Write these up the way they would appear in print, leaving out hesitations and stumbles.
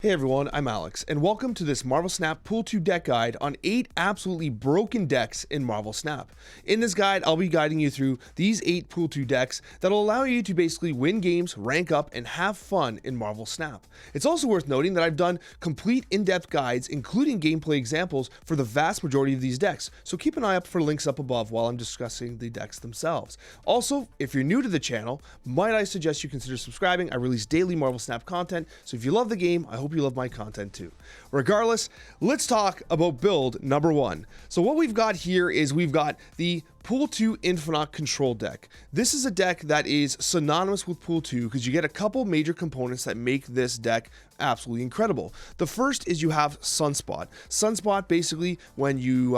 Hey everyone, I'm Alex, and welcome to this Marvel Snap Pool 2 deck guide on 8 absolutely broken decks in Marvel Snap. In this guide, I'll be guiding you through these 8 Pool 2 decks that'll allow you to basically win games, rank up, and have fun in Marvel Snap. It's also worth noting that I've done complete in-depth guides, including gameplay examples for the vast majority of these decks, so keep an eye out for links up above while I'm discussing the decks themselves. Also, if you're new to the channel, might I suggest you consider subscribing. I release daily Marvel Snap content, so if you love the game, I hope you love my content too. Regardless, let's talk about build number 1. So what we've got here is we've got the Pool 2 Infinaut control deck. This is a deck that is synonymous with Pool 2 because you get a couple major components that make this deck absolutely incredible. The first is you have Sunspot. Sunspot, basically when you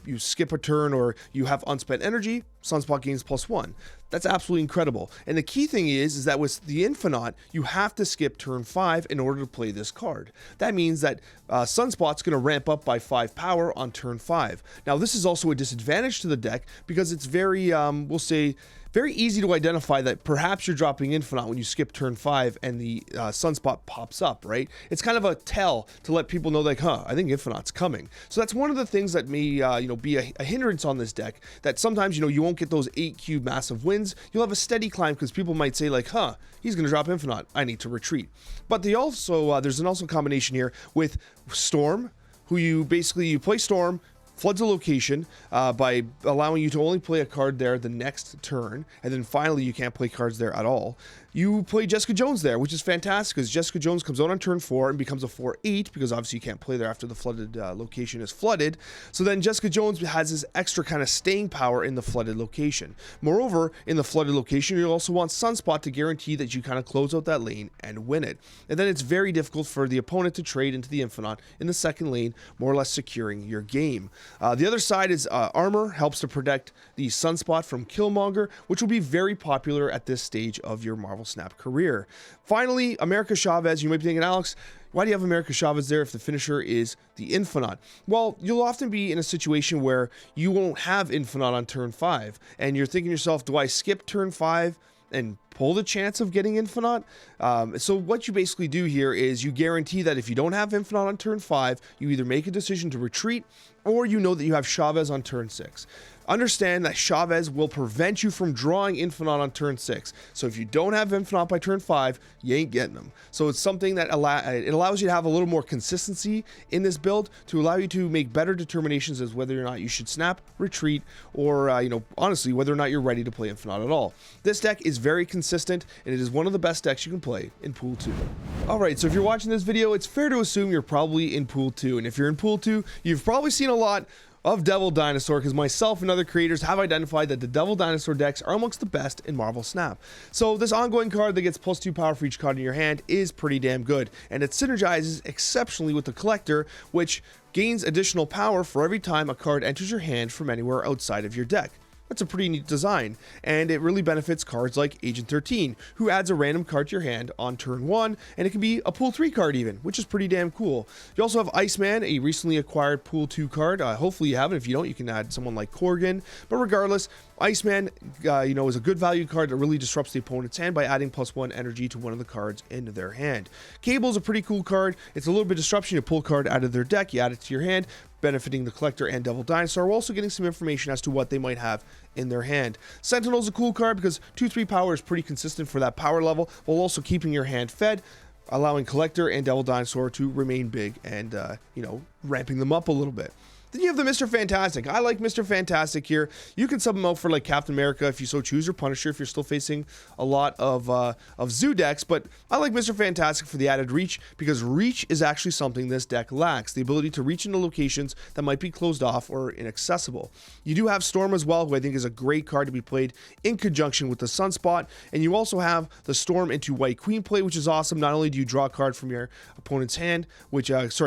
you skip a turn or you have unspent energy, Sunspot gains +1. That's absolutely incredible. And the key thing is that with the Infinaut, you have to skip turn 5 in order to play this card. That means that Sunspot's going to ramp up by 5 power on turn 5. Now, this is also a disadvantage to the deck because it's very, we'll say, very easy to identify that perhaps you're dropping Infinaut when you skip turn 5 and the Sunspot pops up, right? It's kind of a tell to let people know, like, I think Infinaut's coming. So that's one of the things that may, be a hindrance on this deck, that sometimes, you won't get those 8 cube massive wins. You'll have a steady climb because people might say, like, he's going to drop Infinaut. I need to retreat. But they also, there's also a combination here with Storm, who you play Storm, floods a location by allowing you to only play a card there the next turn, and then finally you can't play cards there at all. You play Jessica Jones there, which is fantastic because Jessica Jones comes out on turn 4 and becomes a 4/8 because obviously you can't play there after the flooded location is flooded. So then Jessica Jones has this extra kind of staying power in the flooded location. Moreover, in the flooded location, you also want Sunspot to guarantee that you kind of close out that lane and win it. And then it's very difficult for the opponent to trade into the Infinaut in the second lane, more or less securing your game. The other side is Armor helps to protect the Sunspot from Killmonger, which will be very popular at this stage of your Marvel Snap career. Finally, America Chavez. You might be thinking, Alex, why do you have America Chavez there if the finisher is the Infinaut? Well, you'll often be in a situation where you won't have Infinaut on turn 5, and you're thinking to yourself, do I skip turn 5 and pull the chance of getting Infinaut? So what you basically do here is you guarantee that if you don't have Infinaut on turn 5, you either make a decision to retreat, or you know that you have Chavez on turn 6. Understand that Chavez will prevent you from drawing Infinaut on turn 6. So if you don't have Infinaut by turn 5, you ain't getting them. So it's something that it allows you to have a little more consistency in this build to allow you to make better determinations as whether or not you should snap, retreat, or honestly, whether or not you're ready to play Infinaut at all. This deck is very consistent, and it is one of the best decks you can play in Pool 2. Alright, so if you're watching this video, it's fair to assume you're probably in Pool 2. And if you're in Pool 2, you've probably seen a lot of Devil Dinosaur, because myself and other creators have identified that the Devil Dinosaur decks are amongst the best in Marvel Snap. So this ongoing card that gets +2 power for each card in your hand is pretty damn good, and it synergizes exceptionally with the Collector, which gains additional power for every time a card enters your hand from anywhere outside of your deck. That's a pretty neat design, and it really benefits cards like Agent 13, who adds a random card to your hand on turn 1, and it can be a Pool 3 card even, which is pretty damn cool. You also have Iceman, a recently acquired Pool 2 card. Hopefully you have it. If you don't, you can add someone like Corgan. But regardless, Iceman, is a good value card that really disrupts the opponent's hand by adding +1 energy to one of the cards into their hand. Cable's a pretty cool card. It's a little bit of disruption. You pull a card out of their deck, you add it to your hand, benefiting the Collector and Devil Dinosaur. We're also getting some information as to what they might have in their hand. Sentinel's a cool card because 2/3 power is pretty consistent for that power level, while also keeping your hand fed, allowing Collector and Devil Dinosaur to remain big and, ramping them up a little bit. Then you have the Mr. Fantastic. I like Mr. Fantastic here. You can sub him out for like Captain America if you so choose, or Punisher if you're still facing a lot of Zoo decks, but I like Mr. Fantastic for the added reach, because reach is actually something this deck lacks, the ability to reach into locations that might be closed off or inaccessible. You do have Storm as well, who I think is a great card to be played in conjunction with the Sunspot, and you also have the Storm into White Queen play, which is awesome. Not only do you draw a card from your opponent's hand,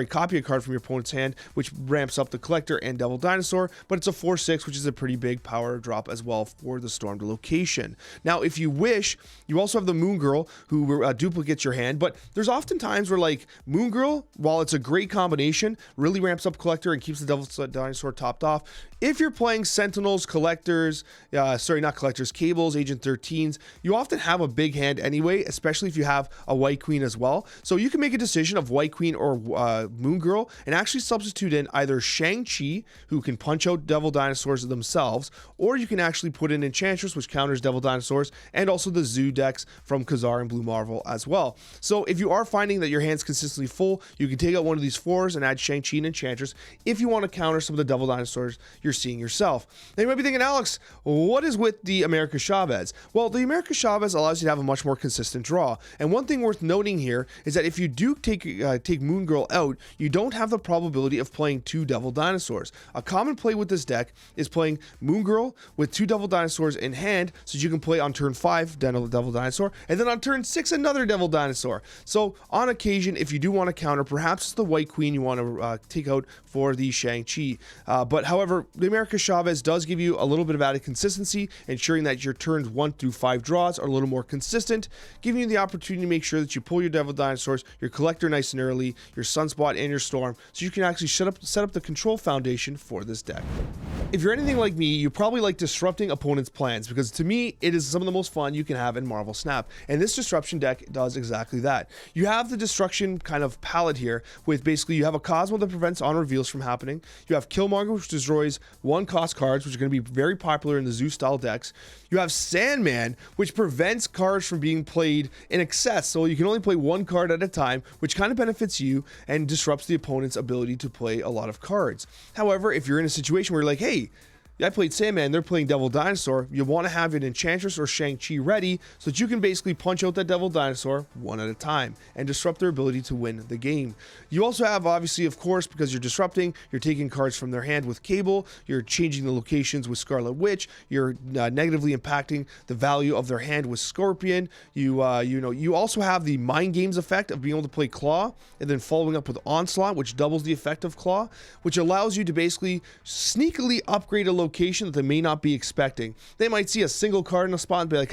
copy a card from your opponent's hand, which ramps up the Collector and Devil Dinosaur, but it's a 4/6, which is a pretty big power drop as well for the Stormed location. Now, if you wish, you also have the Moon Girl, who duplicates your hand, but there's often times where, like, Moon Girl, while it's a great combination, really ramps up Collector and keeps the Devil Dinosaur topped off, if you're playing Sentinels, Collectors, not Collectors, Cables, Agent 13s, you often have a big hand anyway, especially if you have a White Queen as well. So you can make a decision of White Queen or Moon Girl and actually substitute in either Shang-Chi, who can punch out Devil Dinosaurs themselves, or you can actually put in Enchantress, which counters Devil Dinosaurs, and also the Zoo decks from Khazar and Blue Marvel as well. So if you are finding that your hand's consistently full, you can take out one of these 4s and add Shang-Chi and Enchantress if you want to counter some of the Devil Dinosaurs you're seeing yourself. Now you might be thinking, Alex, what is with the America Chavez? Well, the America Chavez allows you to have a much more consistent draw. And one thing worth noting here is that if you do take Moon Girl out, you don't have the probability of playing 2 Devil Dinosaurs. A common play with this deck is playing Moon Girl with 2 Devil Dinosaurs in hand, so you can play on turn 5 Devil Dinosaur, and then on turn 6 another Devil Dinosaur. So on occasion, if you do want to counter, perhaps it's the White Queen you want to take out for the Shang-Chi. But however, the America Chavez does give you a little bit of added consistency, ensuring that your turns 1 through 5 draws are a little more consistent, giving you the opportunity to make sure that you pull your Devil Dinosaurs, your Collector nice and early, your Sunspot, and your Storm, so you can actually set up the control foundation for this deck. If you're anything like me, you probably like disrupting opponents' plans, because to me, it is some of the most fun you can have in Marvel Snap, and this disruption deck does exactly that. You have the destruction kind of palette here, with basically you have a Cosmo that prevents on reveals from happening, you have Killmonger, which destroys 1-cost cards, which are going to be very popular in the Zoo style decks, you have Sandman, which prevents cards from being played in excess, so you can only play 1 card at a time, which kind of benefits you and disrupts the opponent's ability to play a lot of cards. However, if you're in a situation where you're like, hey, I played Sandman, they're playing Devil Dinosaur, you want to have an Enchantress or Shang-Chi ready so that you can basically punch out that Devil Dinosaur one at a time and disrupt their ability to win the game. You also have, obviously, of course, because you're disrupting, you're taking cards from their hand with Cable, you're changing the locations with Scarlet Witch, you're negatively impacting the value of their hand with Scorpion. You also have the Mind Games effect of being able to play Claw and then following up with Onslaught, which doubles the effect of Claw, which allows you to basically sneakily upgrade a location that they may not be expecting. They might see a single card in a spot and be like,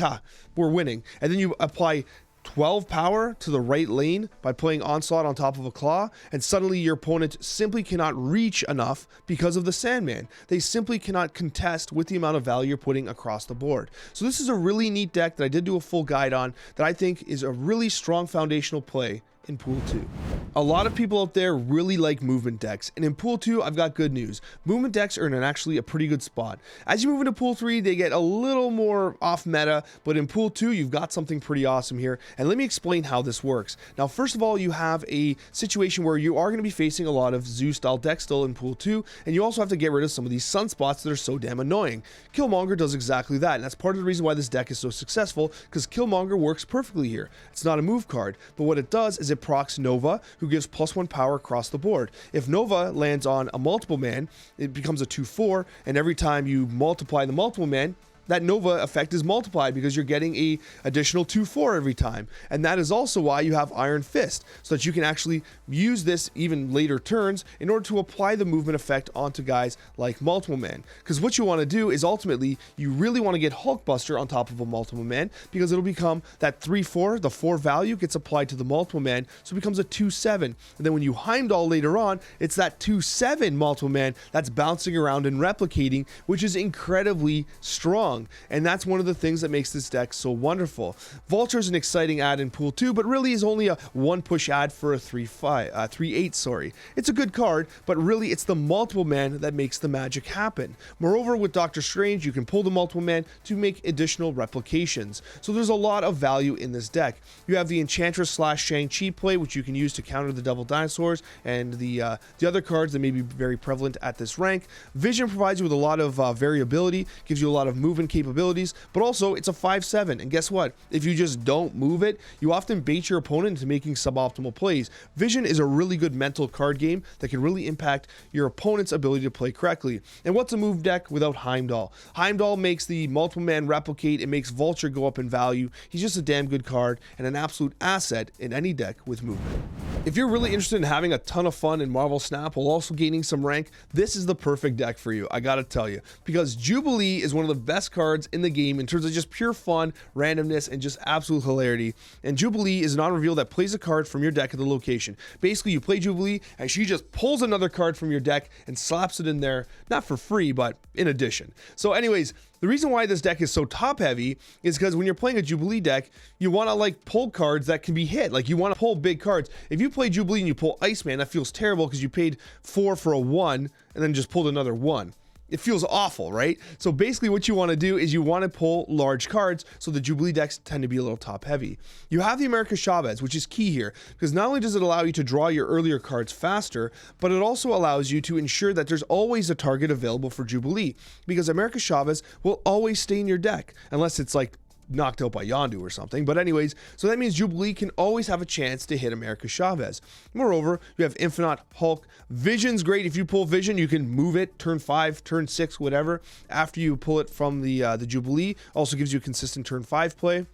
we're winning. And then you apply 12 power to the right lane by playing Onslaught on top of a Claw, and suddenly your opponent simply cannot reach enough because of the Sandman. They simply cannot contest with the amount of value you're putting across the board. So this is a really neat deck that I did do a full guide on that I think is a really strong foundational play in Pool 2. A lot of people out there really like movement decks, and in Pool 2 I've got good news. Movement decks are in actually a pretty good spot. As you move into Pool 3 they get a little more off meta, but in Pool 2 you've got something pretty awesome here, and let me explain how this works. Now first of all, you have a situation where you are going to be facing a lot of Zoo style decks still in Pool 2, and you also have to get rid of some of these sunspots that are so damn annoying. Killmonger does exactly that, and that's part of the reason why this deck is so successful, because Killmonger works perfectly here. It's not a move card, but what it does is it procs Nova, who gives +1 power across the board. If Nova lands on a multiple man, it becomes a 2/4, and every time you multiply the multiple man, that Nova effect is multiplied because you're getting a additional 2/4 every time. And that is also why you have Iron Fist, so that you can actually use this even later turns in order to apply the movement effect onto guys like Multiple Man. Because what you want to do is ultimately, you really want to get Hulkbuster on top of a Multiple Man, because it'll become that 3/4, the 4 value gets applied to the Multiple Man, so it becomes a 2/7. And then when you Heimdall later on, it's that 2/7 Multiple Man that's bouncing around and replicating, which is incredibly strong. And that's one of the things that makes this deck so wonderful. Vulture is an exciting add in Pool 2, but really is only a 1 push add for a 3/8, sorry. It's a good card, but really it's the Multiple Man that makes the magic happen. Moreover, with Doctor Strange, you can pull the Multiple Man to make additional replications. So there's a lot of value in this deck. You have the Enchantress / Shang-Chi play, which you can use to counter the Devil Dinosaurs and the other cards that may be very prevalent at this rank. Vision provides you with a lot of variability, gives you a lot of movement capabilities, but also it's a 5/7, and guess what? If you just don't move it, you often bait your opponent into making suboptimal plays. Vision is a really good mental card game that can really impact your opponent's ability to play correctly. And what's a move deck without Heimdall? Heimdall makes the Multiple Man replicate, it makes Vulture go up in value. He's just a damn good card and an absolute asset in any deck with movement. If you're really interested in having a ton of fun in Marvel Snap while also gaining some rank, this is the perfect deck for you, I gotta tell you, because Jubilee is one of the best cards in the game in terms of just pure fun, randomness, and just absolute hilarity. And Jubilee is an on-reveal that plays a card from your deck at the location. Basically, you play Jubilee, and she just pulls another card from your deck and slaps it in there, not for free, but in addition. So anyways, the reason why this deck is so top heavy is because when you're playing a Jubilee deck, you want to like pull cards that can be hit. Like you want to pull big cards. If you play Jubilee and you pull Iceman, that feels terrible because you paid 4 for a 1 and then just pulled another 1. It feels awful, right? So basically what you want to do is you want to pull large cards, so the Jubilee decks tend to be a little top heavy. You have the America Chavez, which is key here, because not only does it allow you to draw your earlier cards faster, but it also allows you to ensure that there's always a target available for Jubilee, because America Chavez will always stay in your deck, unless it's like knocked out by Yondu or something. But anyways, so that means Jubilee can always have a chance to hit America Chavez. Moreover, you have Infinaut, Hulk. Vision's great. If you pull Vision, you can move it turn 5, turn 6, whatever, after you pull it from the Jubilee. Also gives you a consistent turn 5 play.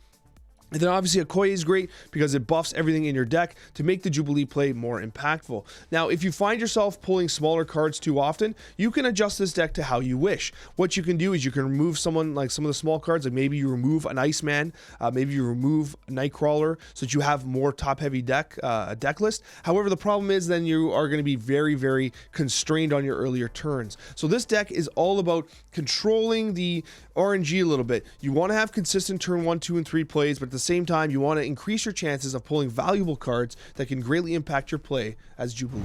And then obviously Coccia is great because it buffs everything in your deck to make the Jubilee play more impactful. Now, if you find yourself pulling smaller cards too often, you can adjust this deck to how you wish. What you can do is you can remove someone like some of the small cards, like maybe you remove an Iceman, maybe you remove Nightcrawler, so that you have more top-heavy deck list. However, the problem is then you are going to be very, very constrained on your earlier turns. So this deck is all about controlling the RNG a little bit. You want to have consistent turn 1, 2, and 3 plays, but at the same time, you want to increase your chances of pulling valuable cards that can greatly impact your play as Jubilee.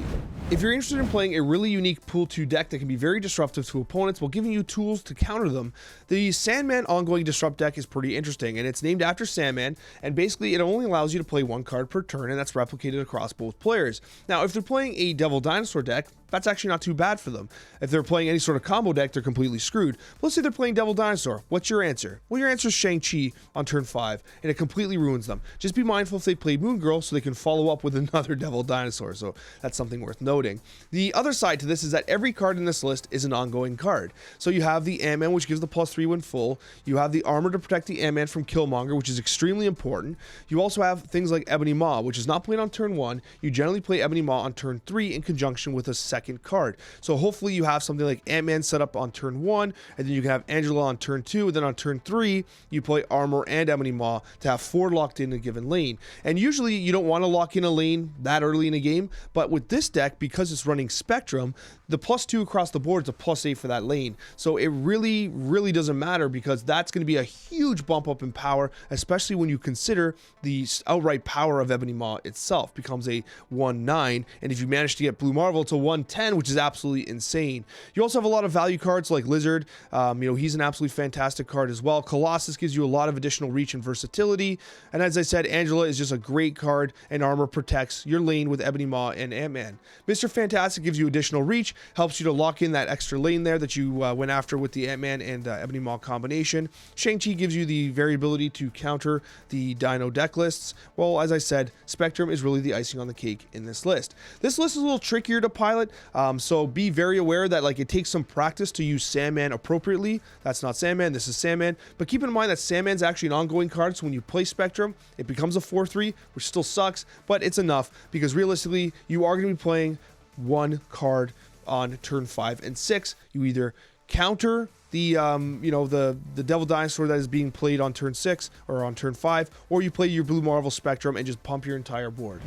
If you're interested in playing a really unique pool 2 deck that can be very disruptive to opponents while giving you tools to counter them, the Sandman ongoing disrupt deck is pretty interesting, and it's named after Sandman, and basically it only allows you to play 1 card per turn, and that's replicated across both players. Now, if they're playing a Devil Dinosaur deck, that's actually not too bad for them. If they're playing any sort of combo deck, they're completely screwed. But let's say they're playing Devil Dinosaur. What's your answer? Well, your answer is Shang-Chi on turn 5, and it completely ruins them. Just be mindful if they play Moon Girl so they can follow up with another Devil Dinosaur, so that's something worth noting. The other side to this is that every card in this list is an ongoing card. So you have the Ant-Man, which gives the +3 when full. You have the armor to protect the Ant-Man from Killmonger, which is extremely important. You also have things like Ebony Maw, which is not played on turn 1. You generally play Ebony Maw on turn 3 in conjunction with a second card. So hopefully you have something like Ant-Man set up on turn 1, and then you can have Angela on turn 2, and then on turn 3, you play Armor and Ebony Maw to have 4 locked in a given lane. And usually you don't want to lock in a lane that early in a game, but with this deck, because it's running Spectrum, the +2 across the board is a +8 for that lane. So it really, really doesn't matter, because that's going to be a huge bump up in power, especially when you consider the outright power of Ebony Maw itself becomes a 1/9, and if you manage to get Blue Marvel, it's a 1/10, which is absolutely insane. You also have a lot of value cards like Lizard. He's an absolutely fantastic card as well. Colossus gives you a lot of additional reach and versatility. And as I said, Angela is just a great card, and Armor protects your lane with Ebony Maw and Ant-Man. Mr. Fantastic gives you additional reach, helps you to lock in that extra lane there that you went after with the Ant-Man and Ebony Maw combination. Shang-Chi gives you the variability to counter the Dino deck lists. Well, as I said, Spectrum is really the icing on the cake in this list. This list is a little trickier to pilot, so be very aware that it takes some practice to use Sandman appropriately. That's not Sandman, this is Sandman. But keep in mind that Sandman's actually an ongoing card, so when you play Spectrum, it becomes a 4/3, which still sucks, but it's enough, because realistically, you are going to be playing 1 card on turn 5 and 6. You either counter the Devil Dinosaur that is being played on turn 6 or on turn 5, or you play your Blue Marvel Spectrum and just pump your entire board.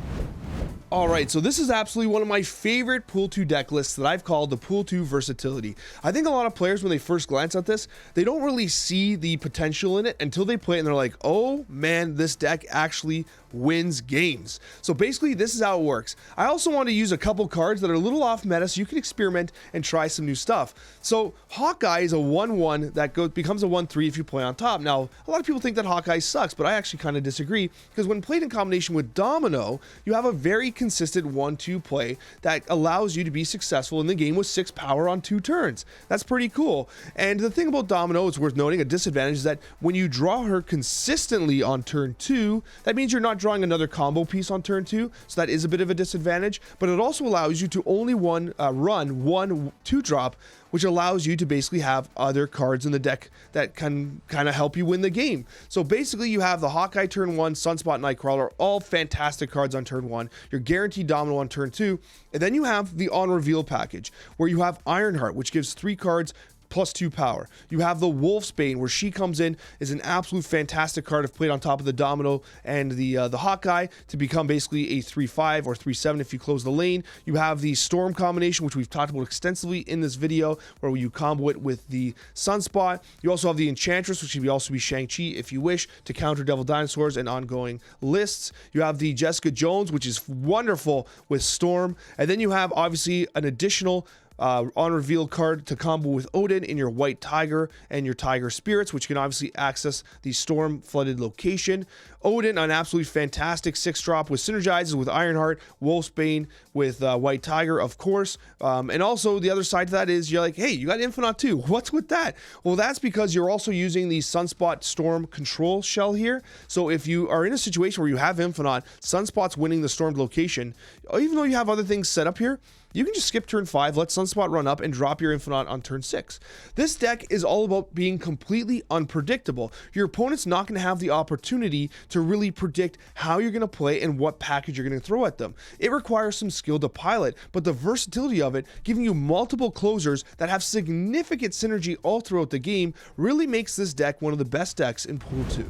Alright, so this is absolutely one of my favorite Pool 2 deck lists that I've called the Pool 2 Versatility. I think a lot of players, when they first glance at this, they don't really see the potential in it until they play it and they're like, oh man, this deck actually wins games. So basically, this is how it works. I also want to use a couple cards that are a little off meta so you can experiment and try some new stuff. So Hawkeye is a 1/1 that becomes a 1/3 if you play on top. Now, a lot of people think that Hawkeye sucks, but I actually kind of disagree, because when played in combination with Domino, you have a very consistent 1/2 play that allows you to be successful in the game with 6 power on 2 turns. That's pretty cool. And the thing about Domino, it's worth noting, a disadvantage is that when you draw her consistently on turn 2, that means you're not drawing another combo piece on turn 2, so that is a bit of a disadvantage, but it also allows you to only run one 2-drop which allows you to basically have other cards in the deck that can kind of help you win the game. So basically you have the Hawkeye turn 1, Sunspot, Nightcrawler, all fantastic cards on turn 1. You're guaranteed Domino on turn 2. And then you have the On Reveal package, where you have Ironheart, which gives 3 cards +2 power. You have the Wolfsbane, where she comes in, is an absolute fantastic card if played on top of the Domino and the Hawkeye to become basically a 3/5 or 3/7 if you close the lane. You have the Storm combination, which we've talked about extensively in this video, where you combo it with the Sunspot. You also have the Enchantress, which could also be Shang-Chi if you wish, to counter Devil Dinosaurs and ongoing lists. You have the Jessica Jones, which is wonderful with Storm. And then you have obviously an additional on reveal card to combo with Odin in your White Tiger and your Tiger Spirits, which can obviously access the storm flooded location. Odin, an absolutely fantastic 6-drop with synergizes with Ironheart, Wolfsbane with White Tiger, of course. And also the other side to that is you're like, hey, you got Infinaut too. What's with that? Well, that's because you're also using the Sunspot Storm control shell here. So if you are in a situation where you have Infinaut, Sunspot's winning the stormed location, even though you have other things set up here, you can just skip turn 5, let Sunspot run up, and drop your Infinaut on turn 6. This deck is all about being completely unpredictable. Your opponent's not going to have the opportunity to really predict how you're going to play and what package you're going to throw at them. It requires some skill to pilot, but the versatility of it, giving you multiple closers that have significant synergy all throughout the game, really makes this deck one of the best decks in Pool 2.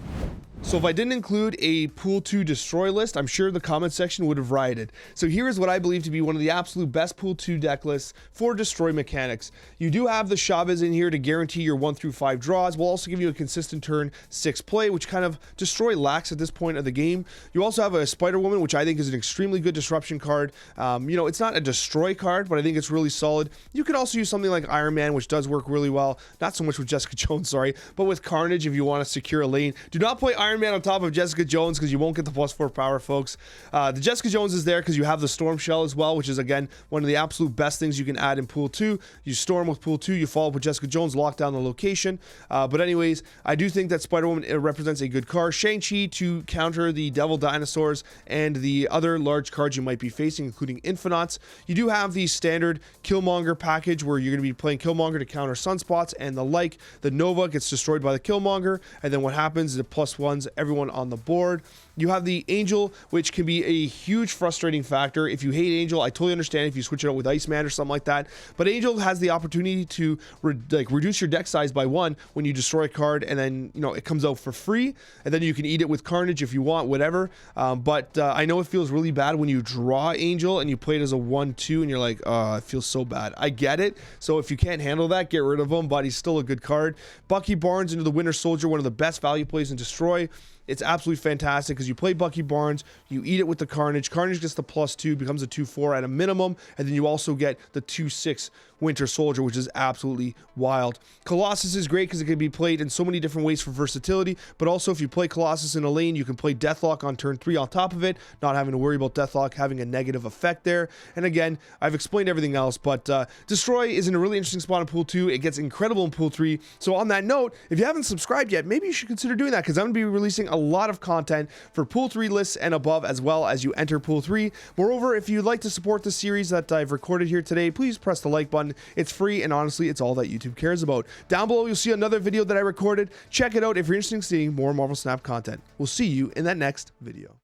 So if I didn't include a Pool 2 destroy list, I'm sure the comment section would have rioted. So here is what I believe to be one of the absolute best Pool 2 deck lists for destroy mechanics. You do have the Chavez in here to guarantee your 1 through 5 draws. We'll also give you a consistent turn 6 play, which kind of destroy lacks at this point of the game. You also have a Spider-Woman, which I think is an extremely good disruption card. You know, it's not a destroy card, but I think it's really solid. You could also use something like Iron Man, which does work really well. Not so much with Jessica Jones, sorry, but with Carnage if you want to secure a lane. Do not play Iron Man on top of Jessica Jones because you won't get the +4 power, folks. The Jessica Jones is there because you have the Storm Shell as well, which is, again, one of the absolute best things you can add in Pool 2. You storm with Pool 2, you follow up with Jessica Jones, lock down the location. But anyways, I do think that Spider-Woman represents a good card. Shang-Chi to counter the Devil Dinosaurs and the other large cards you might be facing, including Infinauts. You do have the standard Killmonger package where you're going to be playing Killmonger to counter Sunspots and the like. The Nova gets destroyed by the Killmonger, and then what happens is it +1s everyone on the board. You have the Angel, which can be a huge frustrating factor. If you hate Angel, I totally understand if you switch it out with Iceman or something like that. But Angel has the opportunity to reduce your deck size by 1 when you destroy a card, and then it comes out for free, and then you can eat it with Carnage if you want, whatever. But I know it feels really bad when you draw Angel and you play it as a 1/2, and you're like, oh, it feels so bad. I get it. So if you can't handle that, get rid of him. But he's still a good card. Bucky Barnes into the Winter Soldier, one of the best value plays in Destroy. It's absolutely fantastic because you play Bucky Barnes, you eat it with the Carnage. Carnage gets the +2, becomes a 2/4 at a minimum, and then you also get the 2/6 Winter Soldier, which is absolutely wild. Colossus is great because it can be played in so many different ways for versatility, but also if you play Colossus in a lane, you can play Deathlock on turn 3 on top of it, not having to worry about Deathlock having a negative effect there. And again, I've explained everything else, but Destroy is in a really interesting spot in Pool 2. It gets incredible in Pool 3. So on that note, if you haven't subscribed yet, maybe you should consider doing that because I'm going to be releasing a lot of content for Pool 3 lists and above as well as you enter Pool 3. Moreover, if you'd like to support the series that I've recorded here today, please press the like button. It's free, and honestly, it's all that YouTube cares about. Down below, you'll see another video that I recorded. Check it out if you're interested in seeing more Marvel Snap content. We'll see you in that next video.